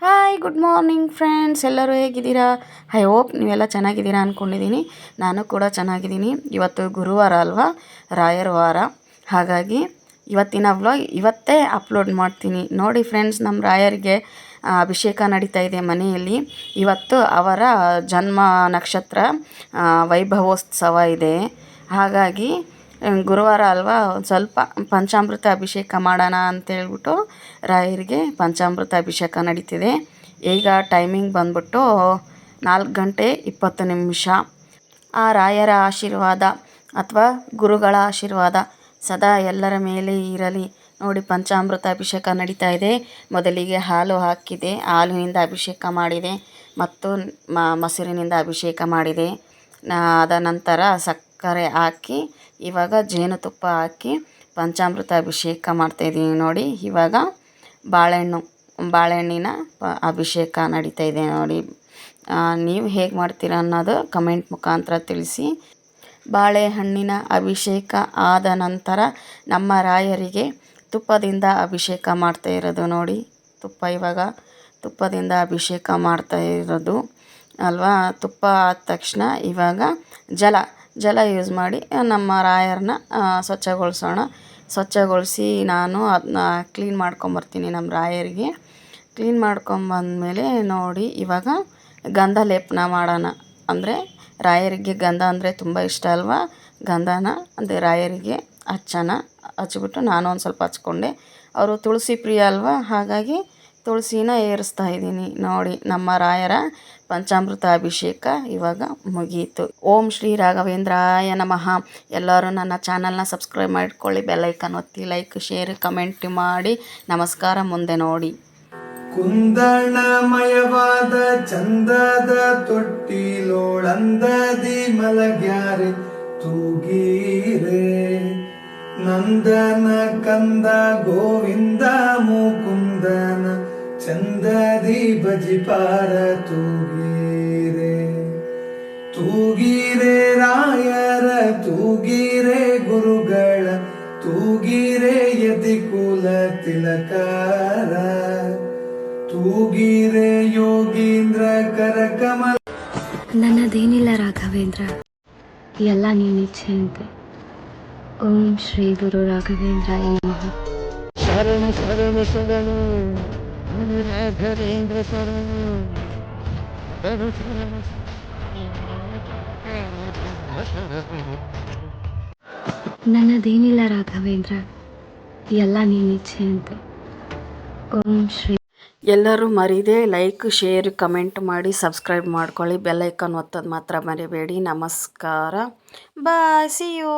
Hi good morning friends, ಎಲ್ಲರೂ ಹೇಗಿದ್ದೀರಾ? I hope ನೀವೆಲ್ಲ ಚೆನ್ನಾಗಿದ್ದೀರಾ ಅಂದ್ಕೊಂಡಿದ್ದೀನಿ. ನಾನು ಕೂಡ ಚೆನ್ನಾಗಿದ್ದೀನಿ. ಇವತ್ತು ಗುರುವಾರ ಅಲ್ವಾ, ರಾಯರ ವಾರ. ಹಾಗಾಗಿ ಇವತ್ತಿನ ವ್ಲಾಗ್ ಇವತ್ತೇ ಅಪ್ಲೋಡ್ ಮಾಡ್ತೀನಿ. ನೋಡಿ ಫ್ರೆಂಡ್ಸ್, ನಮ್ಮ ರಾಯರಿಗೆ ಅಭಿಷೇಕ ನಡೀತಾ ಇದೆ ಮನೆಯಲ್ಲಿ. ಇವತ್ತು ಅವರ ಜನ್ಮ ನಕ್ಷತ್ರ ವೈಭವೋತ್ಸವ ಇದೆ. ಹಾಗಾಗಿ ಗುರುವಾರ ಅಲ್ವಾ, ಒಂದು ಸ್ವಲ್ಪ ಪಂಚಾಮೃತ ಅಭಿಷೇಕ ಮಾಡೋಣ ಅಂತೇಳ್ಬಿಟ್ಟು ರಾಯರಿಗೆ ಪಂಚಾಮೃತ ಅಭಿಷೇಕ ನಡೀತಿದೆ. ಈಗ ಟೈಮಿಂಗ್ ಬಂದ್ಬಿಟ್ಟು 4:20. ಆ ರಾಯರ ಆಶೀರ್ವಾದ ಅಥವಾ ಗುರುಗಳ ಆಶೀರ್ವಾದ ಸದಾ ಎಲ್ಲರ ಮೇಲೆ ಇರಲಿ. ನೋಡಿ, ಪಂಚಾಮೃತ ಅಭಿಷೇಕ ನಡೀತಾ ಇದೆ. ಮೊದಲಿಗೆ ಹಾಲು ಹಾಕಿದೆ, ಹಾಲಿನಿಂದ ಅಭಿಷೇಕ ಮಾಡಿದೆ, ಮತ್ತು ಮೊಸರಿನಿಂದ ಅಭಿಷೇಕ ಮಾಡಿದೆ. ಅದ ನಂತರ ಸಕ್ಕರೆ ಹಾಕಿ ಇವಾಗ ಜೇನುತುಪ್ಪ ಹಾಕಿ ಪಂಚಾಮೃತ ಅಭಿಷೇಕ ಮಾಡ್ತಾಯಿದ್ದೀನಿ. ನೋಡಿ, ಇವಾಗ ಬಾಳೆಹಣ್ಣಿನ ಅಭಿಷೇಕ ನಡೀತಾ ಇದೆ. ನೋಡಿ, ನೀವು ಹೇಗೆ ಮಾಡ್ತೀರಾ ಅನ್ನೋದು ಕಮೆಂಟ್ ಮುಖಾಂತರ ತಿಳಿಸಿ. ಬಾಳೆಹಣ್ಣಿನ ಅಭಿಷೇಕ ಆದ ನಂತರ ನಮ್ಮ ರಾಯರಿಗೆ ತುಪ್ಪದಿಂದ ಅಭಿಷೇಕ ಮಾಡ್ತಾ ಇರೋದು. ನೋಡಿ, ಇವಾಗ ತುಪ್ಪದಿಂದ ಅಭಿಷೇಕ ಮಾಡ್ತಾ ಇರೋದು ಅಲ್ವಾ. ತುಪ್ಪ ಆದ ತಕ್ಷಣ ಇವಾಗ ಜಲ ಯೂಸ್ ಮಾಡಿ ನಮ್ಮ ರಾಯರನ್ನ ಸ್ವಚ್ಛಗೊಳಿಸಿ ನಾನು ಅದನ್ನ ಕ್ಲೀನ್ ಮಾಡ್ಕೊಂಬರ್ತೀನಿ. ನಮ್ಮ ರಾಯರಿಗೆ ಕ್ಲೀನ್ ಮಾಡ್ಕೊಂಬಂದಮೇಲೆ ನೋಡಿ, ಇವಾಗ ಗಂಧ ಲೇಪನ ಮಾಡೋಣ. ಅಂದರೆ ರಾಯರಿಗೆ ಗಂಧ ಅಂದರೆ ತುಂಬ ಇಷ್ಟ ಅಲ್ವಾ. ಗಂಧನ ಅಂದರೆ ರಾಯರಿಗೆ ಹಚ್ಬಿಟ್ಟು ನಾನು ಒಂದು ಸ್ವಲ್ಪ ಹಚ್ಕೊಂಡೆ. ಅವರು ತುಳಸಿ ಪ್ರಿಯ ಅಲ್ವಾ, ಹಾಗಾಗಿ ತುಳಸಿನ ಏರಿಸ್ತಾ ಇದ್ದೀನಿ. ನೋಡಿ, ನಮ್ಮ ರಾಯರ ಪಂಚಾಮೃತ ಅಭಿಷೇಕ ಇವಾಗ ಮುಗಿಯಿತು. ಓಂ ಶ್ರೀ ರಾಘವೇಂದ್ರಾಯ ನಮಃ. ಎಲ್ಲರೂ ನನ್ನ ಚಾನಲ್ನ ಸಬ್ಸ್ಕ್ರೈಬ್ ಮಾಡಿಕೊಳ್ಳಿ, ಬೆಲ್ಲೈಕನ್ ಒತ್ತಿ, ಲೈಕ್, ಶೇರ್, ಕಮೆಂಟ್ ಮಾಡಿ. ನಮಸ್ಕಾರ. ಮುಂದೆ ನೋಡಿ. ಕುಂದಣಮಯವಾದ ಚಂದದ ತೊಟ್ಟಿಲೋಳಂದದಿ ಮಲಗ್ಯಾರೆ ತೂಗೀರೆ. ನಂದನ ಕಂದ ಗೋವಿಂದ ಮುಕುಂದನ ಚಂದದಿ ಬಜಿಪಾರ ತೂಗೀರೆ ರಾಯರ ತೂಗೀರೆ ಗುರುಗಳ ತೂಗೀರೆ ಯತಿಕುಲ ತಿಲಕಾರ ತೂಗೀರೆ ಯೋಗೀಂದ್ರ ಕರಕಮಲ. ನನ್ನದೇನಿಲ್ಲ ರಾಘವೇಂದ್ರ, ಎಲ್ಲ ನೀನಿಚ್ಛೆಯಂತೆ. ಓಂ ಶ್ರೀ ಗುರು ರಾಘವೇಂದ್ರಾಯ ನಮಃ. ಶರಣು ಶರಣು ಶರಣು ರಾಘವೇಂದ್ರ ಶರಣು ಶರಣು. ನನ್ನದೇನಿಲ್ಲ ರಾಘವೇಂದ್ರ, ಎಲ್ಲ ನೀನಿಚ್ಛೆಯಂತೆ. ಓಂ ಶ್ರೀ. ಎಲ್ಲರೂ ಮರೀದೆ ಲೈಕ್, ಶೇರ್, ಕಮೆಂಟ್ ಮಾಡಿ, ಸಬ್ಸ್ಕ್ರೈಬ್ ಮಾಡ್ಕೊಳ್ಳಿ. ಬೆಲ್ಲೈಕನ್ ಒತ್ತೋದು ಮಾತ್ರ ಮರಿಬೇಡಿ. ನಮಸ್ಕಾರ. ಬಾಯ್. See you.